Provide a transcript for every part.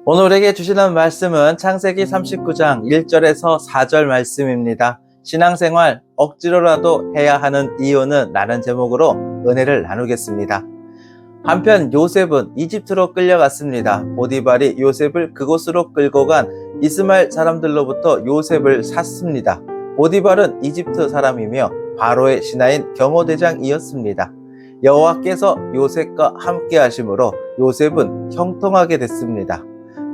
오늘에게 주시는 말씀은 창세기 39장 1절에서 4절 말씀입니다. 신앙생활 억지로라도 해야 하는 이유는 라는 제목으로 은혜를 나누겠습니다. 한편 요셉은 이집트로 끌려갔습니다. 보디발이 요셉을 그곳으로 끌고 간 이스마엘 사람들로부터 요셉을 샀습니다. 보디발은 이집트 사람이며 바로의 신하인 경호대장이었습니다. 여호와께서 요셉과 함께 하심으로 요셉은 형통하게 됐습니다.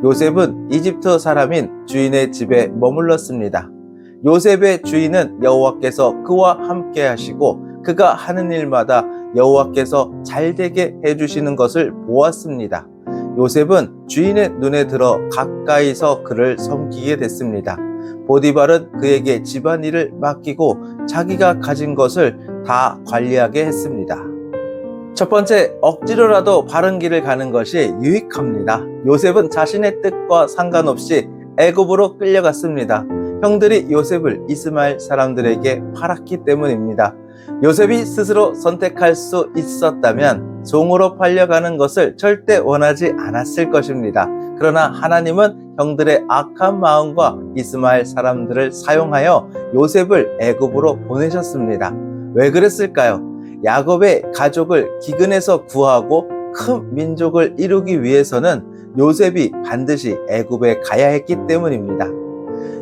요셉은 이집트 사람인 주인의 집에 머물렀습니다. 요셉의 주인은 여호와께서 그와 함께 하시고 그가 하는 일마다 여호와께서 잘되게 해주시는 것을 보았습니다. 요셉은 주인의 눈에 들어 가까이서 그를 섬기게 됐습니다. 보디발은 그에게 집안일을 맡기고 자기가 가진 것을 다 관리하게 했습니다. 첫 번째, 억지로라도 바른 길을 가는 것이 유익합니다. 요셉은 자신의 뜻과 상관없이 애굽으로 끌려갔습니다. 형들이 요셉을 이스마엘 사람들에게 팔았기 때문입니다. 요셉이 스스로 선택할 수 있었다면 종으로 팔려가는 것을 절대 원하지 않았을 것입니다. 그러나 하나님은 형들의 악한 마음과 이스마엘 사람들을 사용하여 요셉을 애굽으로 보내셨습니다. 왜 그랬을까요? 야곱의 가족을 기근에서 구하고 큰 민족을 이루기 위해서는 요셉이 반드시 애굽에 가야 했기 때문입니다.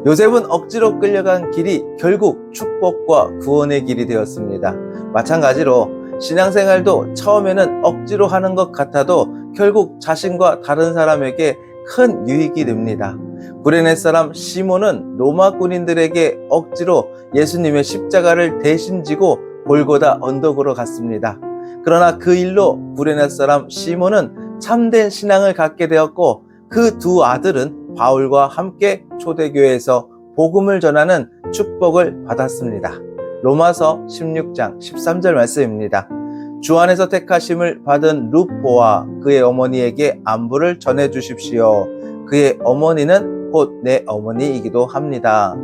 요셉은 억지로 끌려간 길이 결국 축복과 구원의 길이 되었습니다. 마찬가지로 신앙생활도 처음에는 억지로 하는 것 같아도 결국 자신과 다른 사람에게 큰 유익이 됩니다. 구레네 사람 시몬은 로마 군인들에게 억지로 예수님의 십자가를 대신 지고 골고다 언덕으로 갔습니다. 그러나 그 일로 구레네 사람 시몬은 참된 신앙을 갖게 되었고 그 두 아들은 바울과 함께 초대교회에서 복음을 전하는 축복을 받았습니다. 로마서 16장 13절 말씀입니다. 주 안에서 택하심을 받은 루포와 그의 어머니에게 안부를 전해 주십시오. 그의 어머니는 곧 내 어머니이기도 합니다.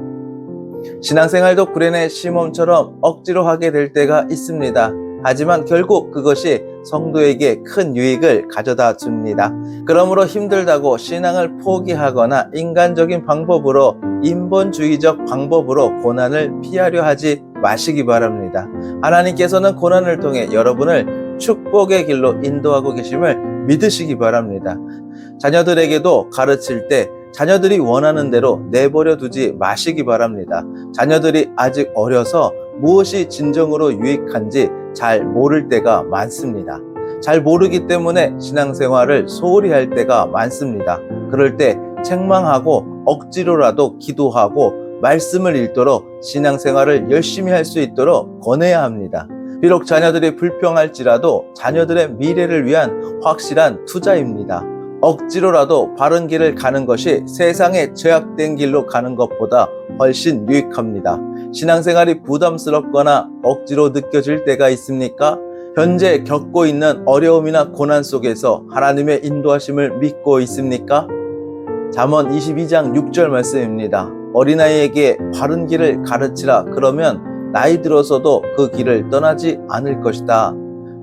신앙생활도 구레네 시몬처럼 억지로 하게 될 때가 있습니다. 하지만 결국 그것이 성도에게 큰 유익을 가져다 줍니다. 그러므로 힘들다고 신앙을 포기하거나 인간적인 방법으로 인본주의적 방법으로 고난을 피하려 하지 마시기 바랍니다. 하나님께서는 고난을 통해 여러분을 축복의 길로 인도하고 계심을 믿으시기 바랍니다. 자녀들에게도 가르칠 때 자녀들이 원하는 대로 내버려 두지 마시기 바랍니다. 자녀들이 아직 어려서 무엇이 진정으로 유익한지 잘 모를 때가 많습니다. 잘 모르기 때문에 신앙생활을 소홀히 할 때가 많습니다. 그럴 때 책망하고 억지로라도 기도하고 말씀을 읽도록 신앙생활을 열심히 할 수 있도록 권해야 합니다. 비록 자녀들이 불평할지라도 자녀들의 미래를 위한 확실한 투자입니다. 억지로라도 바른 길을 가는 것이 세상의 죄악된 길로 가는 것보다 훨씬 유익합니다. 신앙생활이 부담스럽거나 억지로 느껴질 때가 있습니까? 현재 겪고 있는 어려움이나 고난 속에서 하나님의 인도하심을 믿고 있습니까? 잠언 22장 6절 말씀입니다. 어린아이에게 바른 길을 가르치라. 그러면 나이 들어서도 그 길을 떠나지 않을 것이다.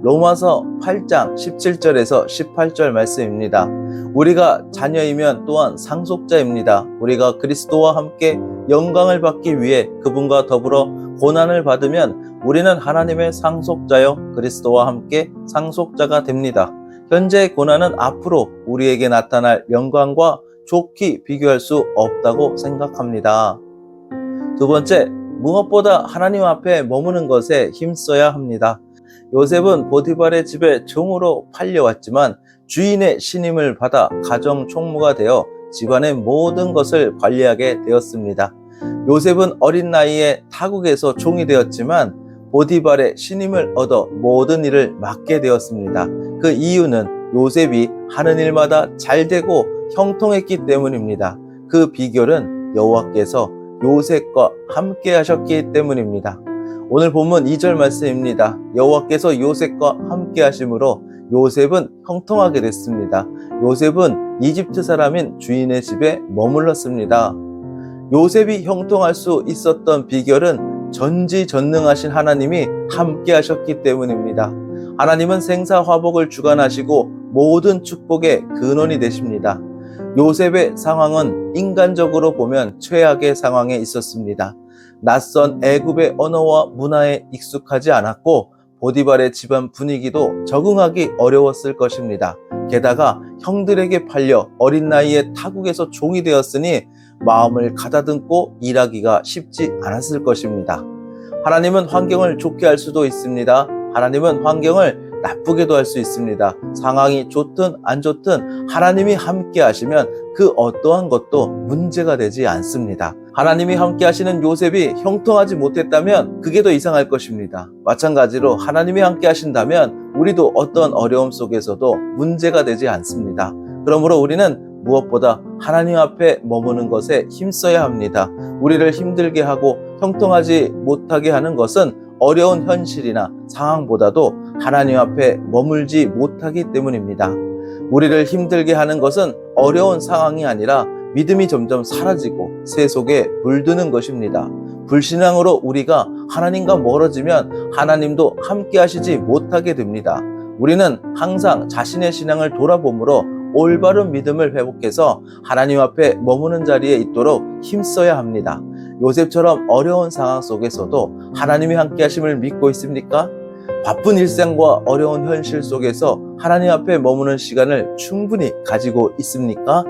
로마서 8장 17절에서 18절 말씀입니다. 우리가 자녀이면 또한 상속자입니다. 우리가 그리스도와 함께 영광을 받기 위해 그분과 더불어 고난을 받으면 우리는 하나님의 상속자여 그리스도와 함께 상속자가 됩니다. 현재의 고난은 앞으로 우리에게 나타날 영광과 좋게 비교할 수 없다고 생각합니다. 두 번째, 무엇보다 하나님 앞에 머무는 것에 힘써야 합니다. 요셉은 보디발의 집에 종으로 팔려왔지만 주인의 신임을 받아 가정 총무가 되어 집안의 모든 것을 관리하게 되었습니다. 요셉은 어린 나이에 타국에서 종이 되었지만 보디발의 신임을 얻어 모든 일을 맡게 되었습니다. 그 이유는 요셉이 하는 일마다 잘되고 형통했기 때문입니다. 그 비결은 여호와께서 요셉과 함께 하셨기 때문입니다. 오늘 본문 2절 말씀입니다. 여호와께서 요셉과 함께 하심으로 요셉은 형통하게 됐습니다. 요셉은 이집트 사람인 주인의 집에 머물렀습니다. 요셉이 형통할 수 있었던 비결은 전지전능하신 하나님이 함께 하셨기 때문입니다. 하나님은 생사화복을 주관하시고 모든 축복의 근원이 되십니다. 요셉의 상황은 인간적으로 보면 최악의 상황에 있었습니다. 낯선 애굽의 언어와 문화에 익숙하지 않았고 보디발의 집안 분위기도 적응하기 어려웠을 것입니다. 게다가 형들에게 팔려 어린 나이에 타국에서 종이 되었으니 마음을 가다듬고 일하기가 쉽지 않았을 것입니다. 하나님은 환경을 좋게 할 수도 있습니다. 하나님은 환경을 나쁘게도 할 수 있습니다. 상황이 좋든 안 좋든 하나님이 함께 하시면 그 어떠한 것도 문제가 되지 않습니다. 하나님이 함께 하시는 요셉이 형통하지 못했다면 그게 더 이상할 것입니다. 마찬가지로 하나님이 함께 하신다면 우리도 어떤 어려움 속에서도 문제가 되지 않습니다. 그러므로 우리는 무엇보다 하나님 앞에 머무는 것에 힘써야 합니다. 우리를 힘들게 하고 형통하지 못하게 하는 것은 어려운 현실이나 상황보다도 하나님 앞에 머물지 못하기 때문입니다. 우리를 힘들게 하는 것은 어려운 상황이 아니라 믿음이 점점 사라지고 새 속에 물드는 것입니다. 불신앙으로 우리가 하나님과 멀어지면 하나님도 함께 하시지 못하게 됩니다. 우리는 항상 자신의 신앙을 돌아보므로 올바른 믿음을 회복해서 하나님 앞에 머무는 자리에 있도록 힘써야 합니다. 요셉처럼 어려운 상황 속에서도 하나님이 함께 하심을 믿고 있습니까? 바쁜 일상과 어려운 현실 속에서 하나님 앞에 머무는 시간을 충분히 가지고 있습니까?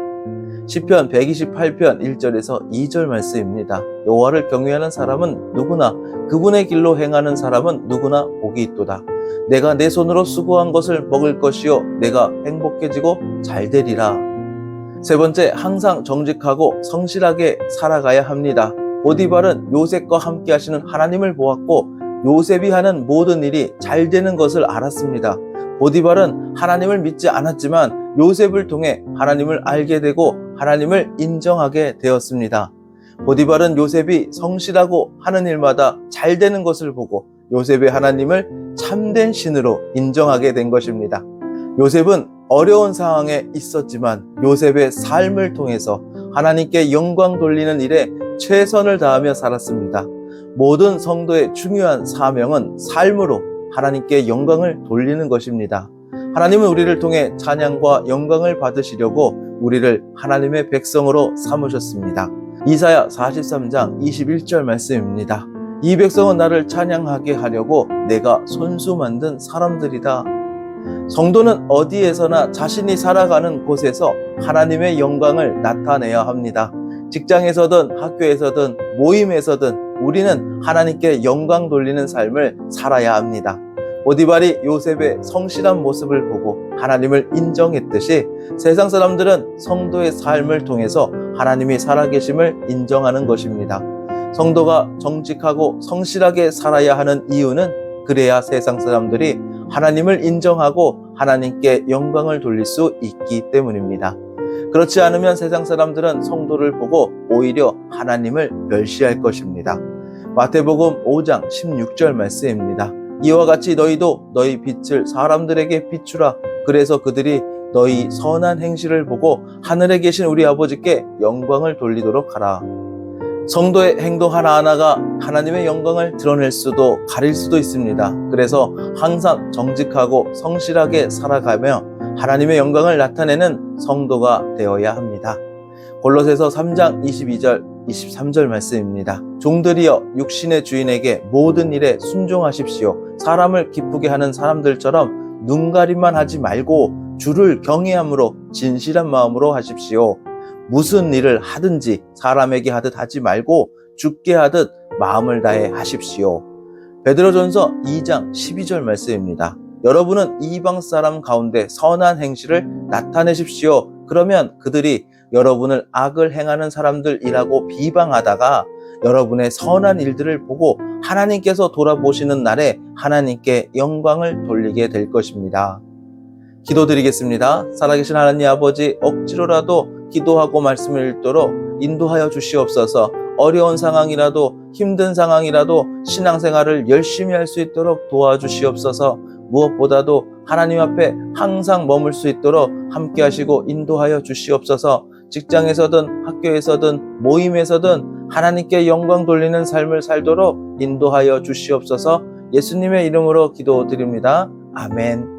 시편 128편 1절에서 2절 말씀입니다. 여호와를 경외하는 사람은 누구나 그분의 길로 행하는 사람은 누구나 복이 있도다. 내가 내 손으로 수고한 것을 먹을 것이요 내가 행복해지고 잘되리라. 세 번째, 항상 정직하고 성실하게 살아가야 합니다. 보디발은 요셉과 함께 하시는 하나님을 보았고 요셉이 하는 모든 일이 잘 되는 것을 알았습니다. 보디발은 하나님을 믿지 않았지만 요셉을 통해 하나님을 알게 되고 하나님을 인정하게 되었습니다. 보디발은 요셉이 성실하고 하는 일마다 잘 되는 것을 보고 요셉의 하나님을 참된 신으로 인정하게 된 것입니다. 요셉은 어려운 상황에 있었지만 요셉의 삶을 통해서 하나님께 영광 돌리는 일에 최선을 다하며 살았습니다. 모든 성도의 중요한 사명은 삶으로 하나님께 영광을 돌리는 것입니다. 하나님은 우리를 통해 찬양과 영광을 받으시려고 우리를 하나님의 백성으로 삼으셨습니다. 이사야 43장 21절 말씀입니다. 이 백성은 나를 찬양하게 하려고 내가 손수 만든 사람들이다. 성도는 어디에서나 자신이 살아가는 곳에서 하나님의 영광을 나타내야 합니다. 직장에서든 학교에서든 모임에서든 우리는 하나님께 영광 돌리는 삶을 살아야 합니다. 보디발이 요셉의 성실한 모습을 보고 하나님을 인정했듯이 세상 사람들은 성도의 삶을 통해서 하나님이 살아계심을 인정하는 것입니다. 성도가 정직하고 성실하게 살아야 하는 이유는 그래야 세상 사람들이 하나님을 인정하고 하나님께 영광을 돌릴 수 있기 때문입니다. 그렇지 않으면 세상 사람들은 성도를 보고 오히려 하나님을 멸시할 것입니다. 마태복음 5장 16절 말씀입니다. 이와 같이 너희도 너희 빛을 사람들에게 비추라. 그래서 그들이 너희 선한 행실을 보고 하늘에 계신 우리 아버지께 영광을 돌리도록 하라. 성도의 행동 하나하나가 하나님의 영광을 드러낼 수도 가릴 수도 있습니다. 그래서 항상 정직하고 성실하게 살아가며 하나님의 영광을 나타내는 성도가 되어야 합니다. 골로새서 3장 22절 23절 말씀입니다. 종들이여 육신의 주인에게 모든 일에 순종하십시오. 사람을 기쁘게 하는 사람들처럼 눈가림만 하지 말고 주를 경외함으로 진실한 마음으로 하십시오. 무슨 일을 하든지 사람에게 하듯 하지 말고 주께 하듯 마음을 다해 하십시오. 베드로전서 2장 12절 말씀입니다. 여러분은 이방 사람 가운데 선한 행실을 나타내십시오. 그러면 그들이 여러분을 악을 행하는 사람들이라고 비방하다가 여러분의 선한 일들을 보고 하나님께서 돌아보시는 날에 하나님께 영광을 돌리게 될 것입니다. 기도드리겠습니다. 살아계신 하나님 아버지, 억지로라도 기도하고 말씀을 읽도록 인도하여 주시옵소서. 어려운 상황이라도 힘든 상황이라도 신앙생활을 열심히 할 수 있도록 도와주시옵소서. 무엇보다도 하나님 앞에 항상 머물 수 있도록 함께 하시고 인도하여 주시옵소서. 직장에서든 학교에서든 모임에서든 하나님께 영광 돌리는 삶을 살도록 인도하여 주시옵소서. 예수님의 이름으로 기도드립니다. 아멘.